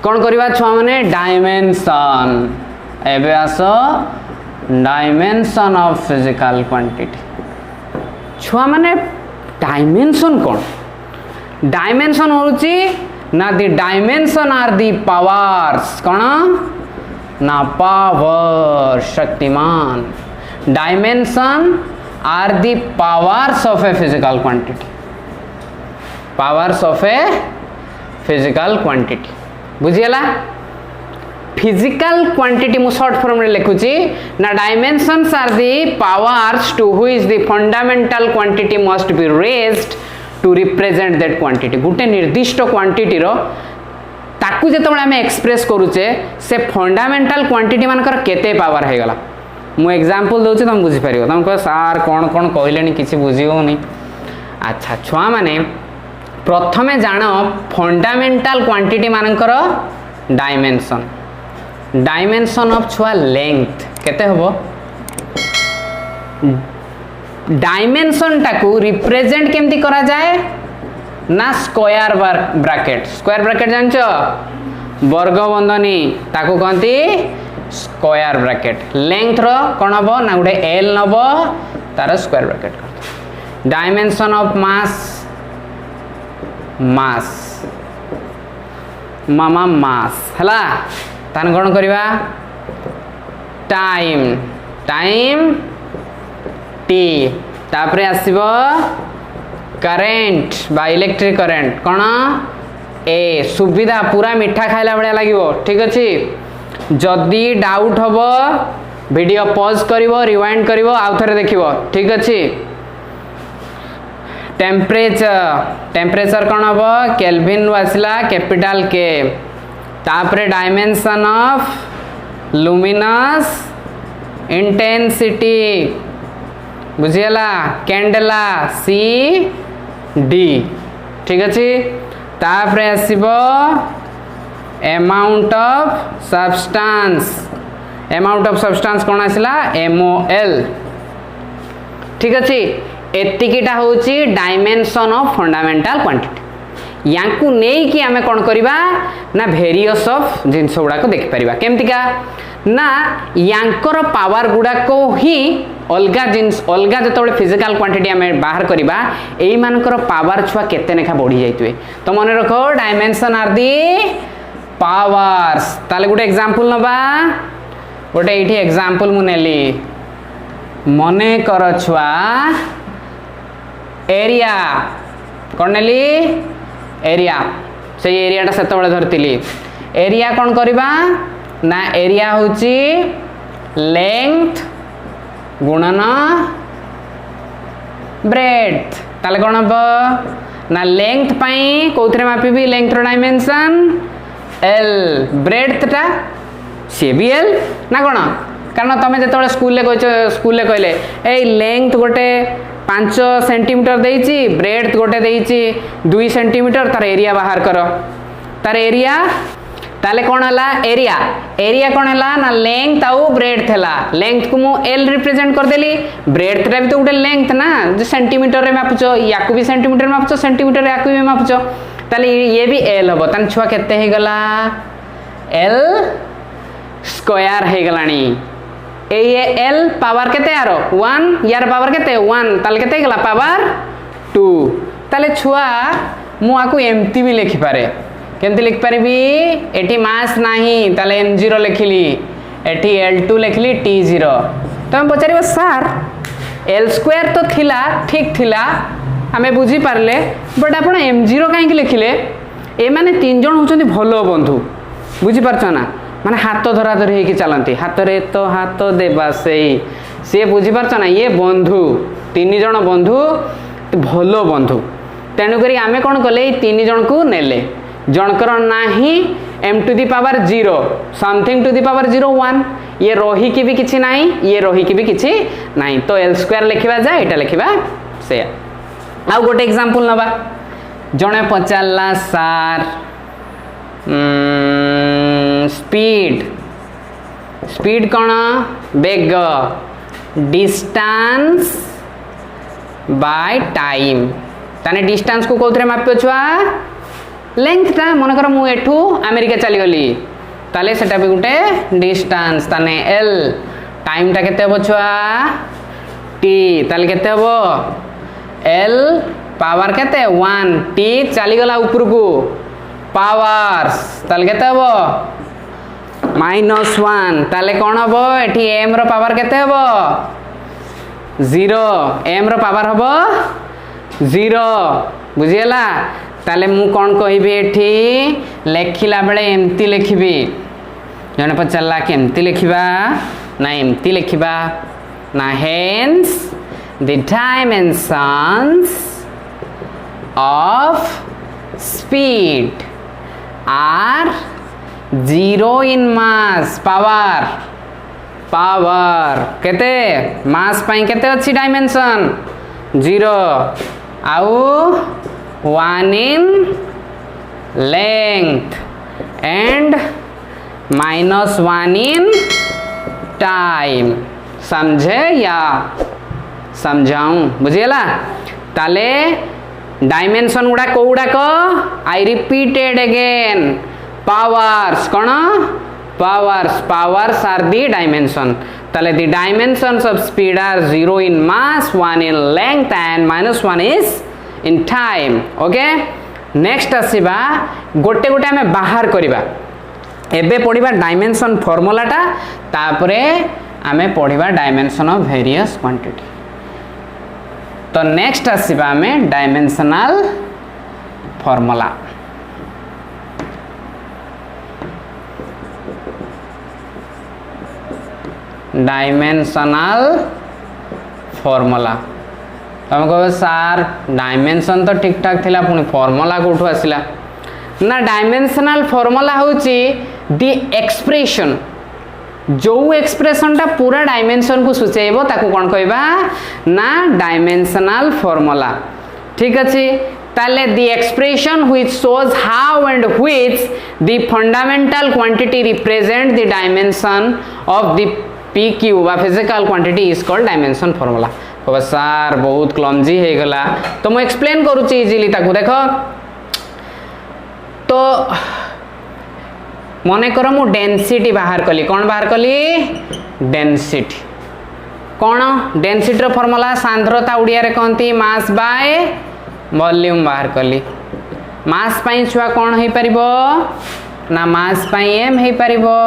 कौन करवा छुआ मैंने डायमेंशन एबे आस डायमेंशन ऑफ फिजिकल क्वांटिटी छुआ मैंने डायमेंशन कौन डायमेंशन होची ना the dimension are the powers कौन ना power Shaktimaan dimension are the powers of a physical quantity powers of a physical quantity बुझीगला फिजिकल क्वांटिटी मु शॉर्ट फॉर्म रे लिखुची ना dimensions are the powers to which the fundamental quantity must be raised to represent that quantity गोटे निर्दिष्ट quantity रो ताकू जेतबेले आमे express करूचे से फंडामेंटल क्वांटिटी मानकर केते पावर हे गला मु एग्जांपल दोची तुम बुझी परियो तुम को सार कोन कोन कहलेनी किछि बुझी होनी अच्छा छुआ माने प्रथमे जान फंडामेंटल क्वांटिटी मानकर डायमेंशन डायमेंशन ऑफ छुआ लेंथ केते हबो डायमेंशन टाकू रिप्रेजेंट केमती करा जाए ना स्क्वायर ब्रैकेट जानचो वर्ग बंधनी ताकू कहती स्क्वायर ब्रैकेट लेंथ रो कौन हम ना गोटे एल नब तार स्क्वायर ब्रैकेट कर डायमेंशन ऑफ मास मामा मास हला तान कौन करवा टाइम टी तापरे आसीबो करेंट बा इलेक्ट्रिक करेंट कौन ए सुविधा पूरा मिठा खाइला बड़े लगे ठीक अच्छे जदि डाउट हम वीडियो पॉज करिवो रिवाइंड करिवो आउ थरे देखिवो ठीक अच्छे टेम्परेचर कौन हम केल्विन आसला कैपिटल के तापरे डायमेंशन ऑफ लुमिनस इंटेंसिटी बुझीगला कैंडेला सी डी ठीक अच्छे तापरे आसीबो अमाउंट ऑफ सब्सटेंस कौन आसला MOL ठीक अच्छे एतिकीटा होची डायमेंशन ऑफ फंडामेंटल क्वांटिटी यांकु नेई कि आमे कौन करिबा ना वेरियस ऑफ जिंस गुडा को देख परिबा केमतिका ना यांकर पावर गुडा को ही अलगा जिंस अलगा जतबे फिजिकल क्वांटिटी आमे बाहर करिबा एई मानकर पावर छुआ केते नेखा बढ़ी जाइतवे तो मन रखो डायमेंशन आर दी पावर्स ताले गुटे एग्जांपल नबा गोटे एठी एग्जांपल मु नेली मने कर छुआ एरिया कौन नेली एरिया से एरियाटा सेतबेले धरतिली एरिया कौन करबा ना एरिया होची लेंथ गुणन ब्रेड्थ ताले कौन हम ना लेंथ पाई कोथरे मापिबी लेंथ रो डायमेंशन L ब्रेड्थ टा सी भी L ना कौन कारण तुम जो स्कूल कहले ए लेंथ गोटे 5 सेंटीमीटर देइची ब्रेड्थ गोटे देइची 2 सेंटीमीटर तार एरिया बाहर कर तार एरिया ताले कौन है एरिया कौन है ना लेंथ आउ ब्रेड्थ है लेंथ को मु L रिप्रेजेंट कर देली ब्रेड्थ टा भी तो गोटे लेंथ ना जो सेंटीमीटर रे मापुच याकू भी सेंटीमीटर मापुच सेंटीमीटर याकू भी मापुच ताले ये भी L हबो तान छुआ केते हे गला L स्क्वायर हे गलानी ये L पावर केते यार 1 यार पावर केते 1 ताले केते गला पावर 2 ताले छुआ मु आकु एमती भी लिखि पारे केमती लिख पारिबी एटी मास नाही ताले n0 लिखिली एटी L2 लिखिली t0 तुम पचारिबो सर L स्क्वायर तो थिला ठीक थिला आमे बुझी पारले बट आपण m0 काहे लिखिले ए माने तीन जण होचंदी भलो बंधु बुझी पारछो ना माने हाथ धरा धरी हेकी चलती हाथ रे तो हाथ देबा से बुझी पारछ ना ये बंधु तीन जण बंधु भलो बंधु तेणु करी आमे कोन कले तीन जण को नेले जनकर नाही m to the power 0 something to the power 0 1 ये रही की भी किछि नाही ये रही की भी किछि नाही तो L स्क्वायर लिखिबा जा एटा लिखिबा से आ गोटे एग्जांपल नबा जणे पचारला सार स्पीड कौन बेग डिस्टेंस बाय टाइम ताने डिस्टेंस को कोथरे मापियो छुआ लेंथटा मनकर मु एठू अमेरिका चली गली ताले सेटा भी गुटे डिस्टेंस ताने एल टाइम टा केते हबो छुआ टी ताले केते हबो एल पावर केते 1 टी चली गला ऊपर को पावर्स ताले केते हबो -1 ताले कोन हबो एठी m रो पावर केते हबो 0 m रो पावर हबो 0 बुझियला ताले मु कोन कहिबी एठी लेखिला बेले एमती लेखिबी जने पचला के एमती लेखिबा ना एमती लेखिबा ना hence the dimensions of speed are 0 in mass power केते mass पाई केते अछि डायमेंशन 0 आउ 1 in length and -1 in time समझे या समझाऊं बुझियला ताले डायमेंशन गुडा कोउडा को आई रिपीटेड अगेन पावर्स कोन पावर्स आर दी डायमेंशन ताले the dimensions of speed are 0 in mass 1 in length and -1 is in time okay next आसीबा गोटे गोटे हमें बाहर करिबा एबे पढिबा डायमेंशन फार्मूलाटा तापरे हमें पढिबा डायमेंशन ऑफ वेरियस क्वांटिटी तो नेक्स्ट आसीबा हमें डायमेंशनल फार्मूला डायमेंशनल फार्मूला तुम कह सार डायमेंशन तो ठीक ठाक थिला पुणी फार्मूला कोठू आसिला ना डायमेंशनल फार्मूला होची दी एक्सप्रेशन जो एक्सप्रेशन टा पूरा डायमेंशन को सूचेबो ताको कोन कहबा ना डायमेंशनल फार्मूला ठीक अछि ताले the expression which shows how and which the fundamental quantity represent the dimension of the pq वा physical quantity is called dimension formula कह सार बहुत क्लमजी हे गला तो मैं एक्सप्लेन करूची इजीली ताकू देखो तो मने करो मु डेंसिटी बाहर कली कौन बाहर कली डेंसिटी कौन डेंसिटी रो फार्मूला सांद्रता उड़िया रे कहंती मास बाय वॉल्यूम बाहर कली मास पाई छुआ कौन हे परिबो ना मास पाई m हे परिबो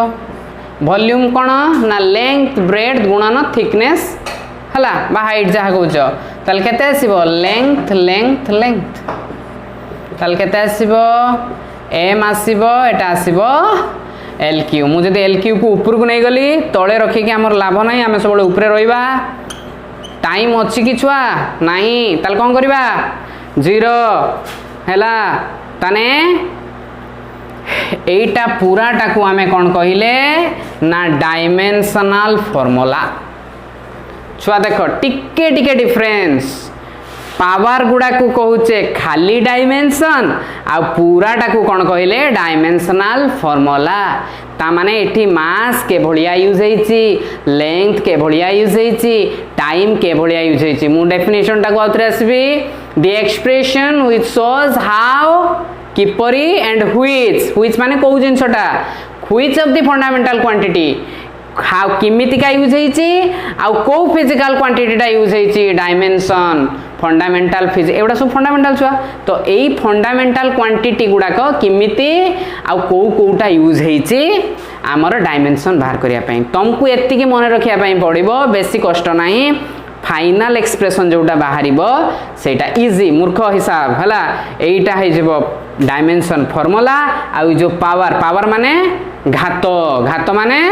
वॉल्यूम कौन ना लेंथ ब्रेड्थ गुणन थिकनेस हला बा हाइट जहा कहउछ ताल केते आसीबो लेंथ लेंथ लेंथ ताल केते आसीबो m आसीबो एटा आसीबो lq मु जदि lq को ऊपर को नै गली तळे रखि के हमर लाभ नै हम सब ऊपर रहिबा टाइम अछि कि छुआ नाही ताल कोन करबा 0 हला तने एटा पूराटा को आमे कौन कहिले ना डायमेंशनल फार्मूला छुआ देखो टिके टिके डिफरेंस पावर गुडा को कहूचे खाली डायमेंशन आ पूराटा को कौन कहिले डायमेंशनल फार्मूला ता माने एठी मास के भलिया यूज हेची लेंथ के भलिया यूज हेची टाइम के भलिया यूज हेची मु डेफिनेशन टा को आउतरे आसीबी the expression which shows how किपरी एंड व्हिच माने को जिनसटा which of the fundamental quantity how किमिति का यूज हेची आ को फिजिकल क्वांटिटी टा यूज हेची डायमेंशन फंडामेंटल फिजिक्स एवडा सब फंडामेंटल छुआ तो एई फंडामेंटल क्वांटिटी गुडा को किमिति आ को कोटा यूज हेची हमर डायमेंशन बाहर करिया पई तुमको एत्ती की मन रखिया पई पड़िबो बेसी कष्ट नाही फाइनल एक्सप्रेशन जोटा बाहरिबो सेटा इजी मूर्ख हिसाब हला एटा हे जेबो डायमेंशन फार्मूला आ जो पावर माने घात माने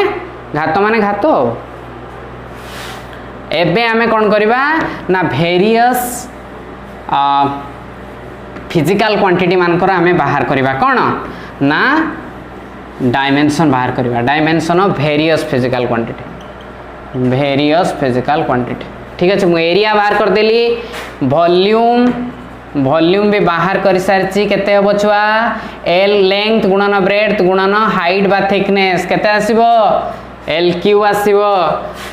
एबे आमे कोन करबा ना वेरियस फिजिकल क्वांटिटी मानकर आमे बाहर करबा कोन ना डायमेंशन बाहर करबा dimension of various physical quantity ठीक है मु एरिया बाहर कर देली वॉल्यूम भी बाहर कर सारची केते हबो छुआ एल लेंथ गुणन ब्रेड्थ गुणन हाइट बा थिकनेस केते आसीबो LQ आसीबो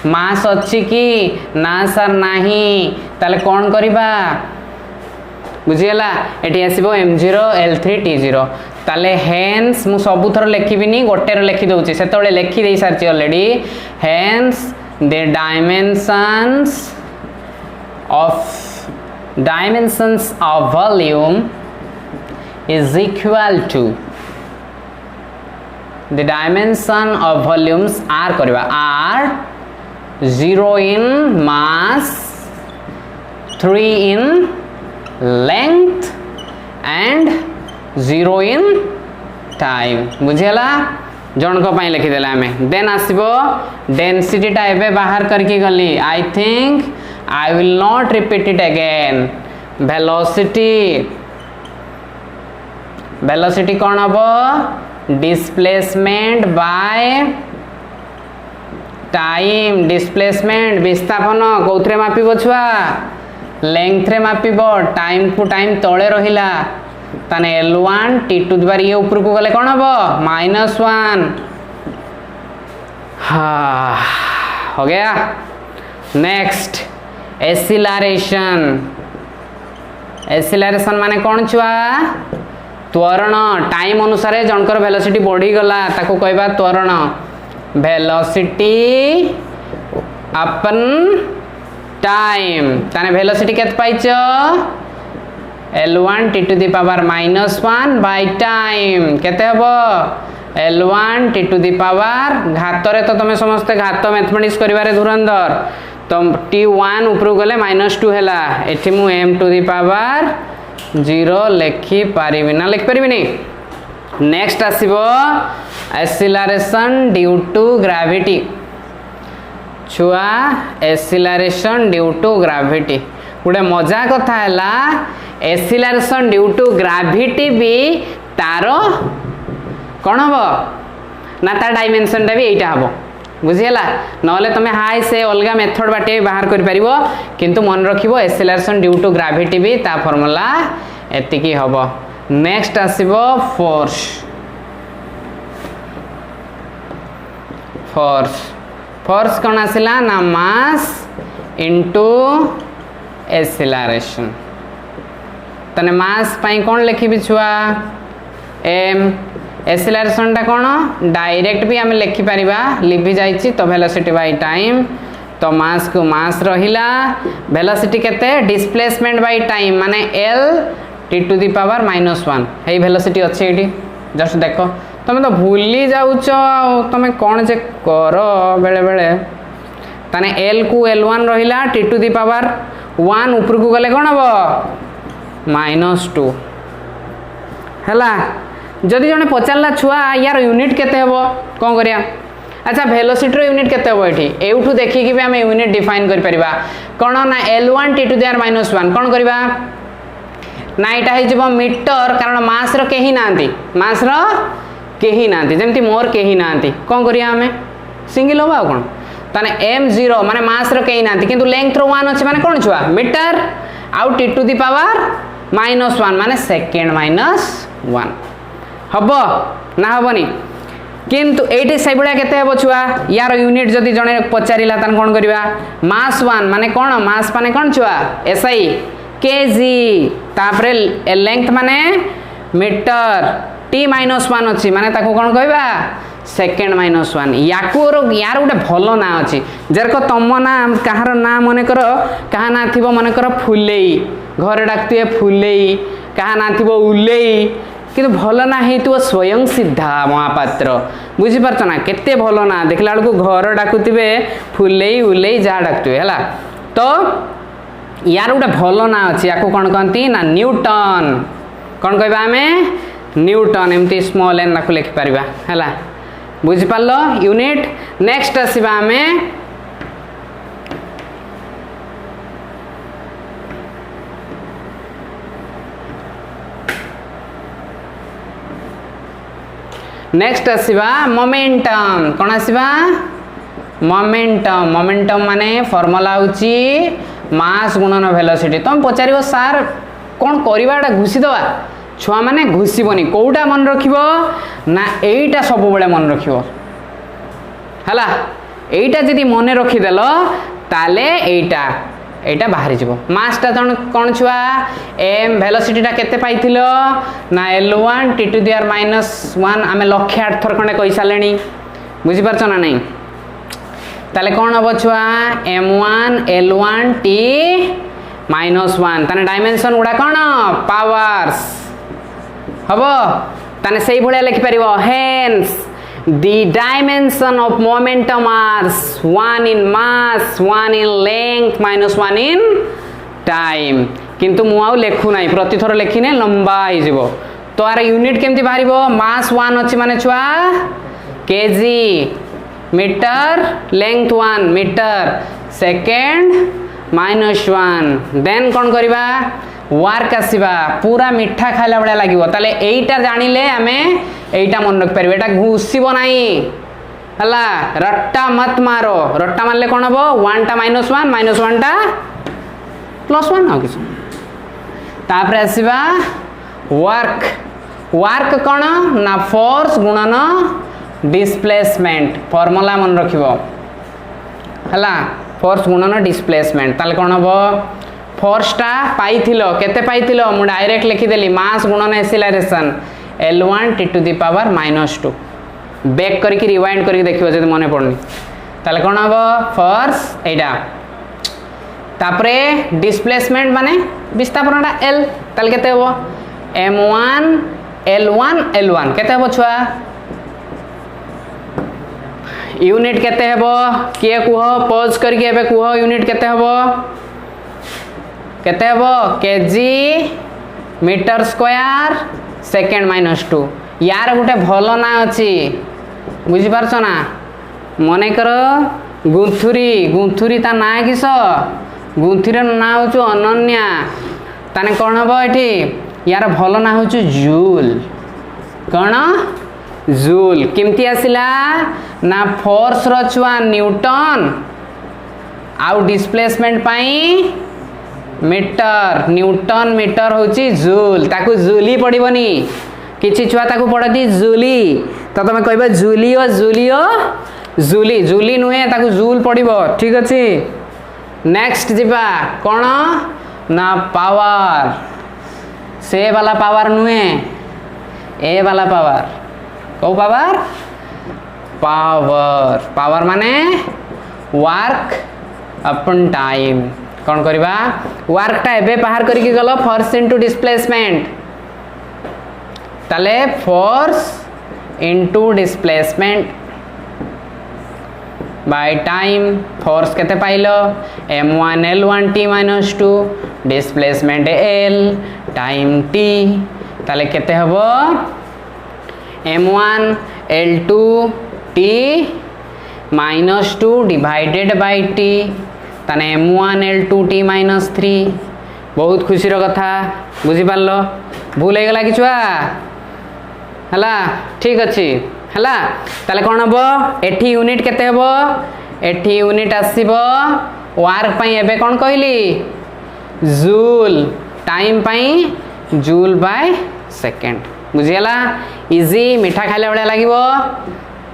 मास अछि कि ना सर नाही ताले कोन करबा बुझीगला एटी आसीबो m0 l3 t0 ताले हेन्स मु सबु थर लिखिबिनी गोटेर लिखि दउची सेतबेले लिखि देई सारची already hence the dimensions of volume is equal to the dimension of volumes are करबा are 0 in mass 3 in length and 0 in time बुझेला जन को पाई लिखि देला हमें देन आसीबो डेंसिटी टा एबे बाहर करके गली I think I will not repeat it again velocity कौन हबो displacement by time displacement विस्थापन कोथरे मापिबो छुआ लेंथ रे मापिबो टाइम को टाइम तळे रहिला ताने L1 t to the power ये ऊपर को गले कौन हबो -1 हाँ हो गया नेक्स्ट एक्सीलरेशन माने कौन छुआ त्वरण टाइम अनुसार जनकर वेलोसिटी बढ़ी गला ताको कहबा त्वरण वेलोसिटी अपन टाइम ताने वेलोसिटी केत पाइचो L1 t to the power -1 by time केते हबो L1 t to the power घात रे तो तमे समस्त घात मैथमेटिक्स करिवारे धुरंधर तो t1 ऊपर गले -2 हैला एठी मु m टू द पावर 0 लिखि पारिबि ना लिखि पारिबि नि नेक्स्ट आसीबो एक्सीलरेशन ड्यू टू ग्रेविटी छुआ एक्सीलरेशन ड्यू टू ग्रेविटी गुडे मजा कथा हैला एक्सीलरेशन ड्यू टू ग्रेविटी भी तारो कोन हबो ना ता डायमेंशन टा भी एटा हबो बुझियला नले तमे हाई से अलगा मेथड बाटे बाहर कर परिबो किंतु मन रखिबो एक्सीलरेशन ड्यू टू ग्रेविटी भी ता फार्मूला एतिकी हबो नेक्स्ट आसीबो फोर्स कोन आसिला ना मास इनटू एक्सीलरेशन तने मास पई कोन लिखिबि छुआ m एक्सीलरेशन टा कौन डायरेक्ट भी आम लिखि पारिबा लिखि जाइछि तो वेलोसिटी बाय टाइम तो मास को मास रहिला वेलोसिटी केते डिस्प्लेसमेंट बाय टाइम माने l t to the power -1 हे वेलोसिटी अछि एठी जस्ट देखो तमे तो भूली जाउछो तमे कोन जे करो बेले बेले ताने l को l1 रहिला t टू द पावर 1 ऊपर को गले कोन हबो -2 हला जदि जने पचारला छुआ यार यूनिट केते हेबो कोन करिया अच्छा वेलोसिटी रो यूनिट केते हेबो एठी एउठू देखि कि हम यूनिट डिफाइन कर परिबा कोन ना L1 t to the power -1 कोन करिबा ना एटा हे जबो मीटर कारण मास रो केही नांती मास रो केही नांती जेमति मोर केही नांती कोन करिया हमें सिंगल होबा कोन ताने m0 माने मास रो केही नांती किंतु लेंथ रो 1 अछि माने कोन छुआ मीटर आउ t टू द पावर -1 माने सेकंड -1 हबो ना हबोनी किंतु एटी से बळा केते हबो छुआ यार यूनिट जदी जने पचारिला तन कोन करबा मास 1 माने कोन मास माने कोन छुआ SI केजी तापरे लेंथ माने मीटर t-1 अछि माने ताको कोन कहबा सेकंड -1 याको यार उडे भलो ना अछि जरको तम ना कहार ना मने करो कहा ना थिबो मने करो फुलेई घर डाकतिए फुलेई कहा ना थिबो उलेई किंतु भलो ना हेतु स्वयं सिद्धा महापात्र बुझी परछ ना केते भलो ना देखला को घर डाकुतिबे फुलेई उलेई जा डाकतिबे हला तो यार उडे भलो ना अछि याको कोन कहंती ना न्यूटन कोन कहबा हमें न्यूटन एमती स्मॉल एन लाको लिखि परबा हला बुझी पालो यूनिट नेक्स्ट आसीबा हमें नेक्स्ट आसीबा मोमेंटम कोन आसीबा मोमेंटम माने फार्मूला होची मास गुणन वेलोसिटी तुम पचारिबो सर कोन करिवाडा घुसी दवा छुआ माने घुसीबोनी कोउटा मन रखिबो ना एईटा सब बेले मन रखिबो हला एईटा जदी मने रखि देलो ताले एईटा एटा बाहरी जीवो मासटा जन कोन छुआ m वेलोसिटीटा केते पाइथिलो ना l1 t to the power -1 आमे लक्ष्य 8 थर खंडे कहि सालेनी बुझी परछ ना नहीं ताले कोन हबो छुआ m1 l1 t -1 तने डायमेंशन उडा कोन पावर्स हबो तने सही भले लिखि परिबो hence the dimension of momentum are 1 in mass 1 in length -1 in time किंतु मु आउ लेखु नाही प्रति थर लेखिने लंबा ही जीवो तो आर यूनिट केमति बारिबो मास 1 अछि माने छुआ KG metre length 1 metre second -1 then कोन करबा वर्क आसीबा पूरा मिठा खाइला बडा लागिवो ताले एईटा जानिले आमे एईटा मन रख परबे एटा घुसीबो नाही हला रट्टा मत मारो रट्टा मारले कोन हबो 1 टा -1 -1 टा +1 हो किछ तापर आसीबा वर्क वर्क कोन ना फोर्स गुणन डिस्प्लेसमेंट फार्मूला मन रखिबो हला फोर्स गुणन डिस्प्लेसमेंट ताले कोन हबो फोर्सटा पाइथिलो केते पाइथिलो मु डायरेक्ट लिखि देली मास गुणन acceleration l1 t to the power -2 back करके रिवाइंड करके देखियो जे मने पड़नी ताले कोन हबो फोर्स एडा तापरे डिस्प्लेसमेंट माने विस्थापनटा l ताले केते हबो m1 l1 केते हबो छुआ यूनिट केते हबो के कुहो पॉज करके एबे कुहो यूनिट केते हबो केते हबो केजी मीटर स्क्वायर सेकेंड -2 यार गुटे भलो ना अछि बुझी परछ ना मने करो गुंथुरी ता ना किस गुंथुरी ना होचु अनन्या ताने कोन हबो एठी यार भलो ना होचु जूल कोन जूल केमती आसिला ना फोर्स रो छुआ न्यूटन आउ डिस्प्लेसमेंट पाई मीटर न्यूटन मीटर होची जूल ताकू जूली पड़िबनी किछि छुआ ताकू पड़ती जूली तो तमे कहबे जूली जूली नुहे ताकू जूल पड़िबो ठीक अछि नेक्स्ट जिबा कोन ना पावर से वाला पावर नुहे ए वाला पावर को पावर पावर माने वर्क अपन टाइम कौन करबा वर्क टा एबे बाहर करके गलो फोर्स इनटू डिस्प्लेसमेंट ताले force into displacement by time force केते पाइलो m1 l1 t -2 displacement l time t ताले केते हबो m1 l2 t -2 divided by t ताने m1 l2 t -3 बहुत खुशी रो कथा बुझी पारलो भूल हे गला कि छुआ हला ठीक अछि हला ताले कोन हबो एठी यूनिट केते हबो एठी यूनिट आसीबो वर्क पई एबे कोन कहली जूल टाइम पई जूल बाय सेकेंड बुझियला इजी मिठा खाइले बडा लागिवो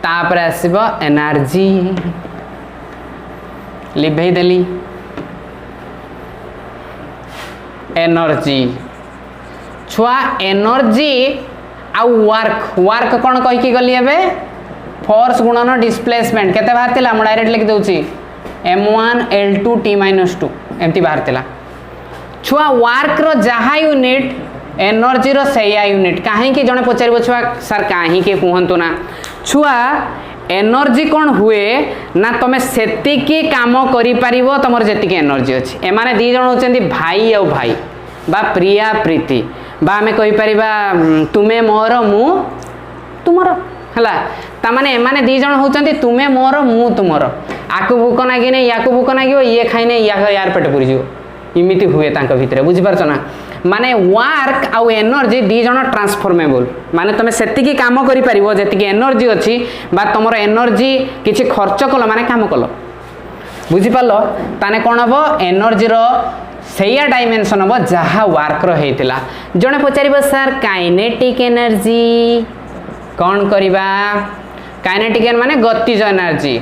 तापर आसीबो एनर्जी लिभे देली एनर्जी छुआ एनर्जी आ वर्क कोन कहि की गली एबे फोर्स गुणन डिस्प्लेसमेंट केते बाहरतिला मु डायरेक्ट लिख दउची m1 l2 t -2 एमती बाहरतिला छुआ वर्क रो जहा यूनिट एनर्जी रो सेया यूनिट काहे की जने पचारिबो छुआ सर काहे के कहंतु ना छुआ एनर्जी कौन हुए ना तुम सेति की काम करि परिबो तमर जेति की एनर्जी अछि ए माने दी जण होचंदी भाई आ भाई बा प्रिया प्रीति बा हमें कहि परिबा तुमे मोर मु तुमर हला ता माने माने दी जण होचंदी तुमे मोर मु तुमर आकु भूक नागिने याकु भूक नागियो ये खाइने यार पेट पुरी जिवो इमिति हुए तांका भितरे बुझि परछ ना माने वर्क आउ एनर्जी दी जण ट्रांसफॉर्मेबल माने तुम सेति की काम करि परिबो जेति की एनर्जी अछि बा तमरो एनर्जी किछि खर्च कलो माने काम कलो बुझि पालो ताने कोन हबो एनर्जी रो सेया डायमेंशन हबो जहा वर्क रो हेतिला जणे पचारिबो सर काइनेटिक एनर्जी कोन करिबा काइनेटिक माने गतिज एनर्जी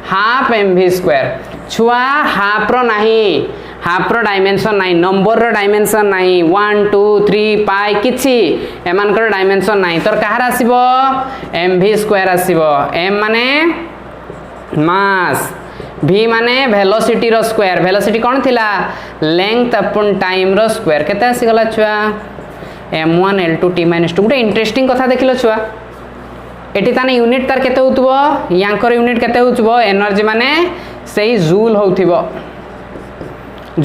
हाफ mv स्क्वायर छुआ हाफ रो नाही हाफ रो डायमेंशन नाई नंबर रो डायमेंशन नाई 1 2 3 पाई किछि एमानकर डायमेंशन नाई तोर कहार आसीबो mv² आसीबो m माने मास v माने वेलोसिटी रो स्क्वायर वेलोसिटी कोन थिला लेंथ अपन टाइम रो स्क्वायर केते आसी गला छुआ m1 l2 t - 2 गुटे इंटरेस्टिंग कथा देखिलो छुआ एटी ताने यूनिट तार केते होतबो यांकर यूनिट केते होतबो एनर्जी माने सेही जूल होउथिबो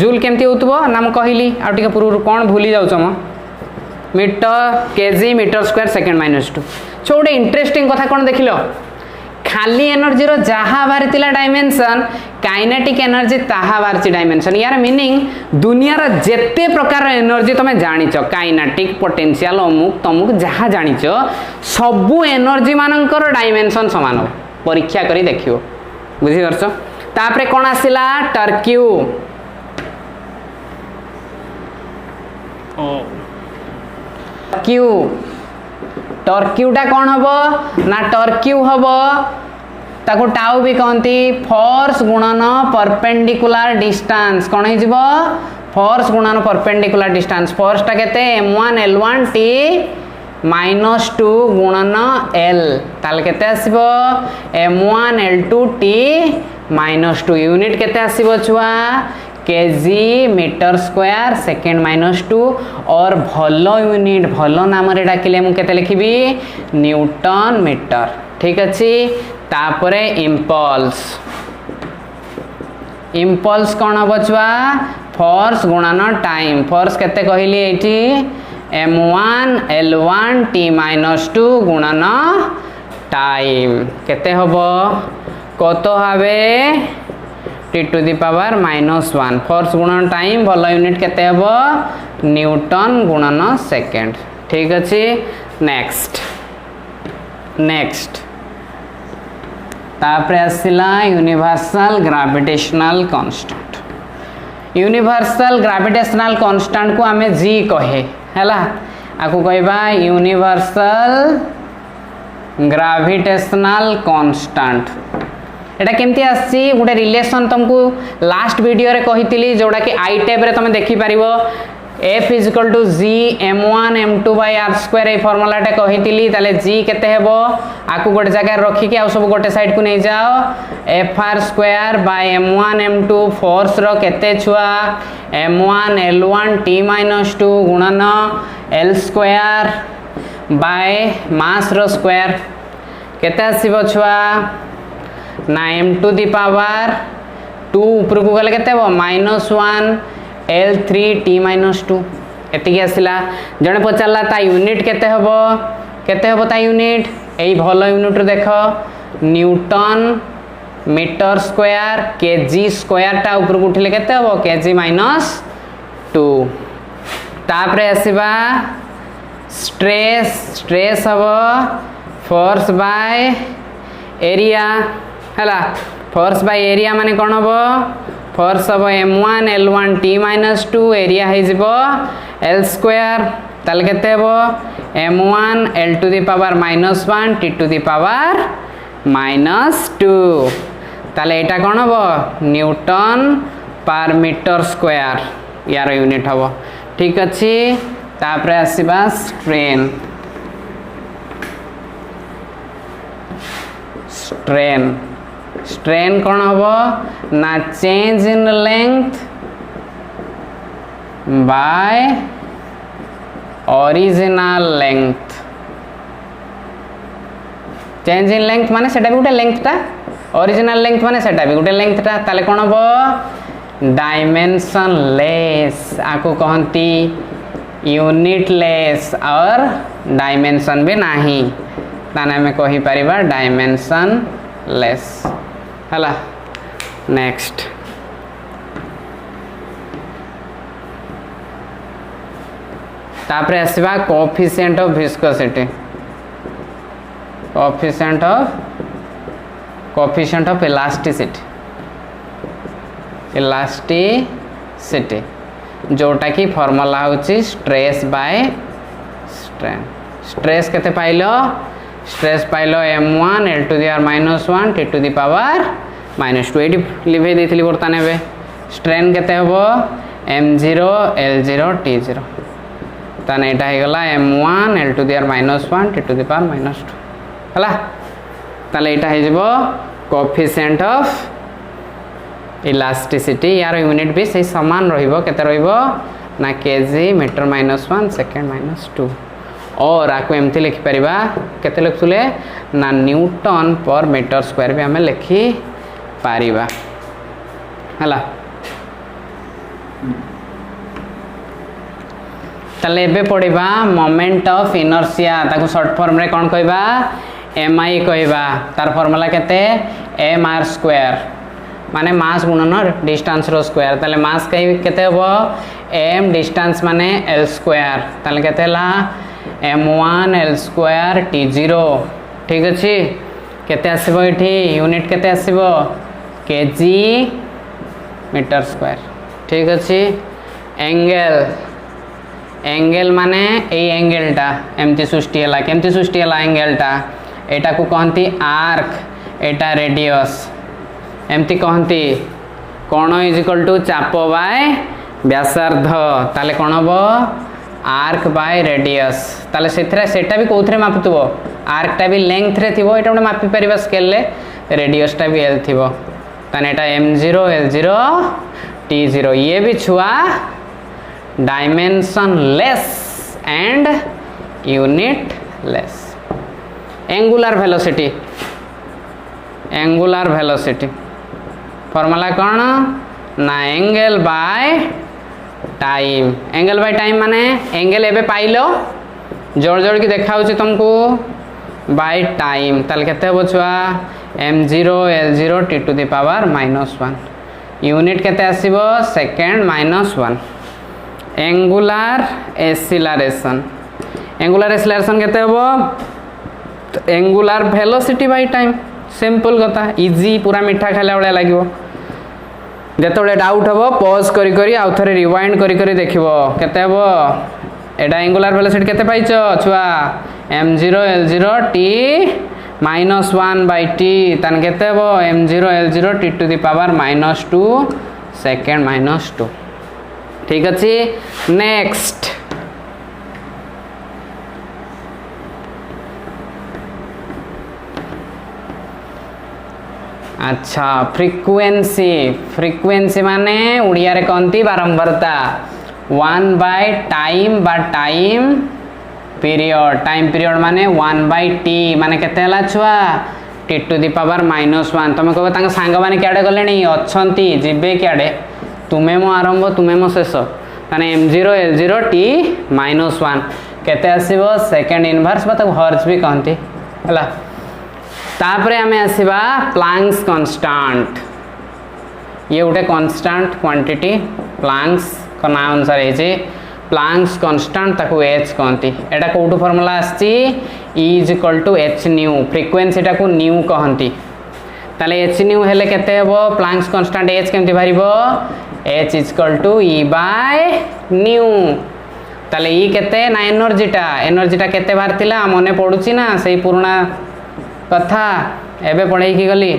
जूल केमती होतबो नाम कहली आ टिके पूर्व कोन भूली जाउ छम metre KG metre square second -2 छो गुटे इंटरेस्टिंग कथा कोन देखिलो खाली एनर्जी रो जहा बारितिला डायमेंशन काइनेटिक एनर्जी ताहा बारची डायमेंशन यार मीनिंग दुनिया रो जेते प्रकार एनर्जी तमे जानिचो काइनेटिक पोटेंशियल अमुक तमुक जहा जानिचो सबु एनर्जी मानकर डायमेंशन समान हो परीक्षा करी देखियो बुझी परछो तापरे कोन आसिला टर्क्यू क्यू टर्क्यूटा कौन हबो ना टर्क्यू हबो ताको टाउ भी कहती फोर्स गुणन परपेंडिकुलर डिस्टेंस कौन है जीवो फोर्स गुणन परपेंडिकुलर डिस्टेंस फोर्सटा केते m1 l1 t -2 गुणन l ताल केते आसीबो m1 l2 t -2 यूनिट केते आसीबो छुआ केजी मीटर स्क्वायर सेकेंड -2 और भलो यूनिट भलो नाम रे डाकिले मु केते लिखिबी न्यूटन मीटर ठीक अछि तापरे इंपल्स इंपल्स कोन बचवा फोर्स गुणन टाइम फोर्स केते कहली एठी m1 l1 t -2 गुणन टाइम केते हबो कत हबे t to the power -1 force गुणन टाइम भलो यूनिट केते हबो न्यूटन गुणन सेकेंड ठीक अछि नेक्स्ट नेक्स्ट तापरे आसिला universal gravitational constant universal gravitational constant को आमे g कहे हैला आकु कहबा यूनिवर्सल ग्रेविटेशनल कांस्टेंट एटा केमती आसी गुटे रिलेशन तुमको लास्ट वीडियो रे कहितली जोडा कि आई टैब रे तुम देखि परिबो F = g m1 m2 r² ए फार्मूलाटा कहितली ताले g केते हेबो आकु गोटे जगह रखी के आ सब गोटे साइड को नै जाओ fr² / m1 m2 फोर्स रो केते छुआ m1 l1 t - 2 गुणन l² / मास रो स्क्वायर केते आसीबो छुआ ना m2 दी पावर 2 ऊपर को गले केते हो -1 l3 t - 2 एतिकी आसिला जने पचारला ता यूनिट केते हबो ता यूनिट एई भलो यूनिट देखो newton metre square KG square ता ऊपर को उठले केते हबो केजी -2 तापरे आसीबा स्ट्रेस हबो फोर्स बाय एरिया हला फोर्स बाय एरिया माने कोन हबो फोर्स हबो m1 l1 t - 2 एरिया हे जिवो l² ताल केते हबो m1 l to the power -1 t to the power -2 ताले एटा कोन हबो न्यूटन पर मीटर स्क्वायर यार यूनिट हबो ठीक अछि तापरे आसीबा स्ट्रेन कौन हबो ना change in length bye original length change in length माने सेटा भी गोटे लेंथ ता ओरिजिनल लेंथ माने सेटा भी गोटे लेंथ ता ताले कौन हबो डायमेंशन लेस आको कहंती यूनिट लेस और डायमेंशन भी नाही ताने में कहि परिबा डायमेंशन लेस हला नेक्स्ट तापरे आसीबा coefficient of viscosity coefficient of elasticity जोटा की फार्मूला होची स्ट्रेस बाय स्ट्रेन स्ट्रेस केते पाइलो स्ट्रेस पाइलो m1 l to the power -1 t to the power -2 eighty लिखे देथिली बर्तन एबे स्ट्रेन केते हबो m0 l0 t0 ताने एटा हे गला m1 l to the power -1 t to the power -2 हला ताले एटा हे जबो कोएफिशिएंट ऑफ इलास्टिसिटी यार यूनिट भी सही समान रहिबो केते रहिबो ना केजी मीटर -1 सेकंड -2 और आको एमती लिखि परिबा केते लिखुले ना न्यूटन पर मीटर स्क्वायर भी हमें लिखि पारिबा हला तले एबे पढ़िबा मोमेंट ऑफ इनर्शिया ताको शॉर्ट फॉर्म रे कोन कहबा एमआई कहबा तार फार्मूला केते mr स्क्वायर माने मास गुणन डिस्टेंस रो स्क्वायर तले मास केते हबो m डिस्टेंस माने l स्क्वायर तले केते ला m1 l स्क्वायर t0 ठीक अछि केते आसीबो एठी यूनिट केते आसीबो केजी मीटर स्क्वायर ठीक अछि एंगल माने ए एंगलटा एमती सृष्टि हला केमती सृष्टि हला एंगलटा एटा को कहंती आर्क एटा रेडियस एमती कहंती कोण इज इक्वल टू चाप बाय व्यासार्ध ताले कोण हबो आर्क बाय रेडियस ताले सेथरा सेटा भी कोथरे मापुतबो आर्कटा भी लेंथ रे थिबो एटा मापि परिबा स्केल ले रेडियसटा भी l थिबो ताने एटा m0 l0 t0 ये भी छुआ dimension less and unit less angular velocity formula कौन ना एंगल बाय टाइम माने एंगल एबे पाइलो जोड़ जोड़ की देखा होची तुमको बाय टाइम ताल केते हो छुआ m0 l0 t to the power -1 unit केते आसीबो सेकंड -1 एंगुलर एक्सीलरेशन केते हबो angular velocity by time simple कथा इजी पूरा मिठा खाला वाला लागिवो जेतबे डाउट हबो पॉज करी करी आउ थरे रिवाइंड करी करी देखिबो केते हबो एडा एंगुलर वेलोसिटी केते पाइचो छुआ m0 l0 t -1 by t तन केते हबो m0 l0 t to the power -2 second -2 ठीक अछि नेक्स्ट अच्छा फ्रीक्वेंसी माने उड़िया रे कहंती बारंबारता 1 बाय टाइम बा टाइम पीरियड माने 1 बाय टी माने केते हला छुआ t to the power -1 तमे कहबो तांग सांग माने केडे गलेनी अछंती जिबे केडे तुमे मो आरंभ तुमे मो शेष माने m0 l0 t -1 केते आसीबो सेकंड इनवर्स बा ताको हर्ट्ज भी कहंती हला तापरे हमें आसीबा प्लांक्स कांस्टेंट ये उठे कांस्टेंट क्वांटिटी प्लांक्स को नाम अनुसार है प्लांक्स कांस्टेंट ताको h कहंती एटा कोटू फार्मूला आछि E = h न्यू फ्रीक्वेंसी टाको न्यू कहंती ताले h न्यू हेले केते हेबो प्लांक्स कांस्टेंट h केमति भरिबो h = E/न्यू ताले E केते ना एनर्जीटा केते भारतिला मने पडुची ना सही पुराना कथा एबे पढ़ाई की गली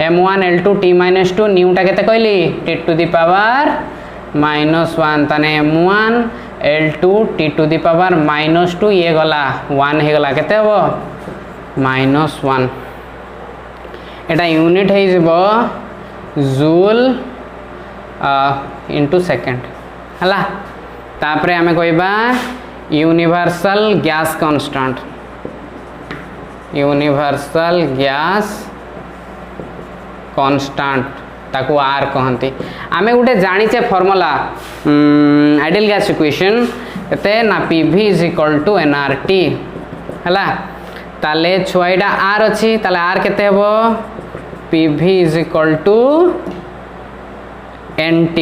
m1 l2 t -2 न्यूटा केते कहली t to the power -1 तने m1 l2 t to the power -2 ये गला 1 हे गला केते हो -1 एटा यूनिट हे जबो जूल इनटू सेकंड हला तापरे हमें कहबा universal gas constant universal gas constant ताको आर कहंती आमे गुटे जानिचे फार्मूला आइडियल गैस इक्वेशन एते ना pv = nRT हला ताले छुआइडा आर अछि ताले आर केते हेबो pv = nt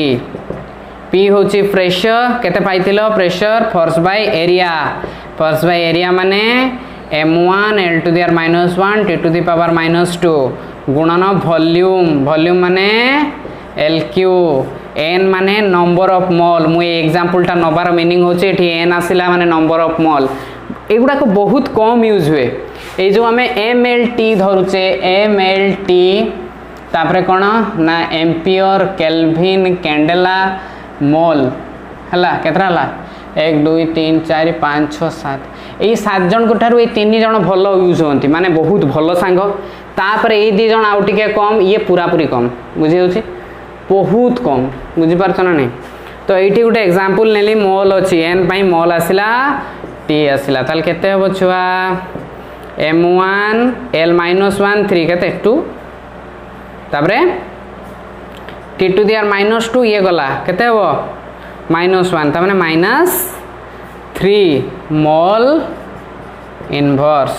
p होची प्रेशर केते पाइतिलो प्रेशर फोर्स बाय एरिया माने m1 l to the power -1 t to the power -2 गुणन वॉल्यूम माने lq n माने नंबर ऑफ मोल मु एग्जांपल टा नबार मीनिंग होचे एठी n आसिला माने नंबर ऑफ मोल एगुडा को बहुत कम यूज हुए ए जो हमें mlt धरुचे mlt तापर कौन ना एम्पियर केल्विन कैंडेला मोल है केतरा है 1 2 3 4 5 6 7 यही 7 जन ठार ये 3 जन भल यूज होती माने बहुत भल सांग तापर ये 2 जन आउ टिके कम ये पूरा पूरी कम बुझी होची बहुत कम बुझी पारछ ना नहीं तो ये गोटे एग्जांपल नेली मोल अच्छी एन पाई मोल आसला टी आसला ताल केते हबो छुआ m1 l -1 3 केते 2 तापरे t टू द -2 ये गला केते हबो -1 तामने -3 मोल इनवर्स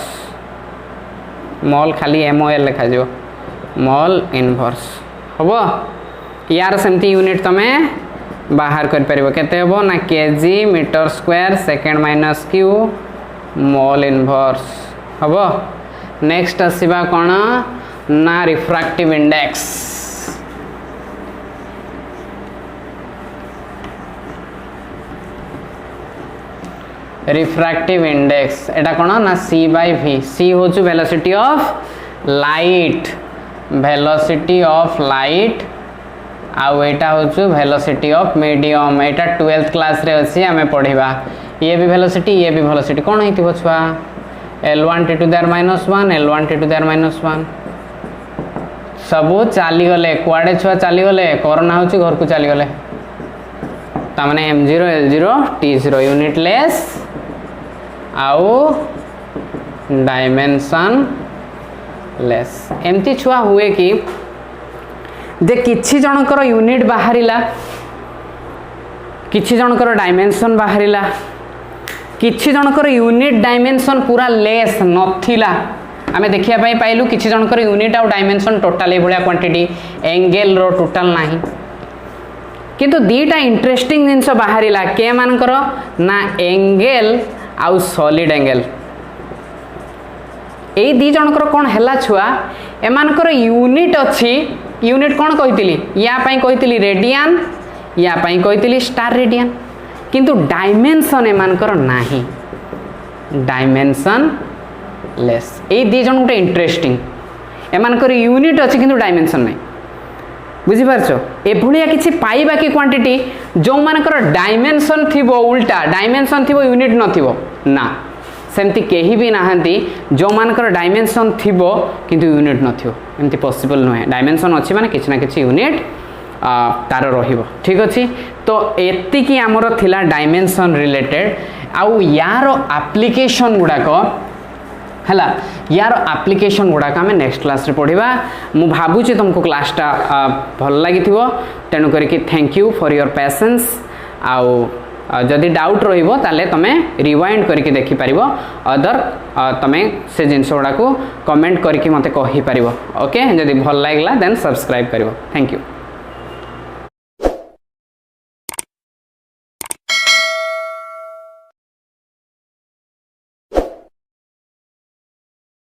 मोल खाली MOL लिखा जो मोल इनवर्स हबो यार सेमती यूनिट तमे बाहर कर परिबो केते हबो ना kg metre square second minus Q mole inverse हबो नेक्स्ट आसीबा कोन ना रिफ्रैक्टिव इंडेक्स रिफ्रैक्टिव इंडेक्स एटा कोन ना c/v c होचु वेलोसिटी ऑफ लाइट आउ एटा होचु velocity of medium Etah 12th class रे अछि हमें पढिबा ये भी वेलोसिटी कोन हेतिबो छुआ l1 t to the -1 l1 t to the -1 सबो चाली गले कुआडे छुआ चाली गले कोरोना होची घर को चाली गले ता माने m0 l0 t0 यूनिटलेस आउ डायमेंशन लेस एमती छुआ हुए कि जे किछि जनकर यूनिट बाहरिला किछि जनकर डायमेंशन बाहरिला किछि जनकर यूनिट डायमेंशन पूरा लेस नथिला आमे देखिया पई पाइलु किछि जनकर यूनिट आउ dimension total A भलिया quantity angle row total नाही किंतु दीटा इंटरेस्टिंग जिनस बाहरिला के मानकर ना एंगल आउ सॉलिड एंगल ए दी जनकर कोन हैला छुआ एमानकर यूनिट अछि यूनिट कोन कहितली या पई कहितली रेडियन या पई कहितली स्टार रेडियन किंतु डायमेंशन एमानकर नाही डायमेंशन लेस ए दी जन गोटे इंटरेस्टिंग एमानकर यूनिट अछि किंतु डायमेंशन नाही बुझी पारछो एभलिया किछि पाइबा कि क्वांटिटी जो मानकर डायमेंशन थिबो उल्टा डायमेंशन थिबो यूनिट नथिबो ना सेमती केही भी नाहंती जो मानकर डायमेंशन थिबो किंतु यूनिट नथिबो एमती पॉसिबल नहे डायमेंशन अछि माने किछि ना किछि यूनिट तार रहिबो ठीक अछि तो एति कि हमर थिला डायमेंशन रिलेटेड आउ यार एप्लीकेशन गुडा को हला यार एप्लीकेशन गुडा का नेक्स्ट क्लास रे पढ़िबा मु भाबुची तुमको क्लासटा भल लागि थिबो तेनु करी कि thank you for your patience आउ जदि डाउट रहिबो ताले तमे रिवाइंड करके देखि परिबो अदर तमे से जिंस गुडा को कमेंट करके मते कहि परिबो ओके जदि भल लागला देन सब्सक्राइब करिवो थैंक यू।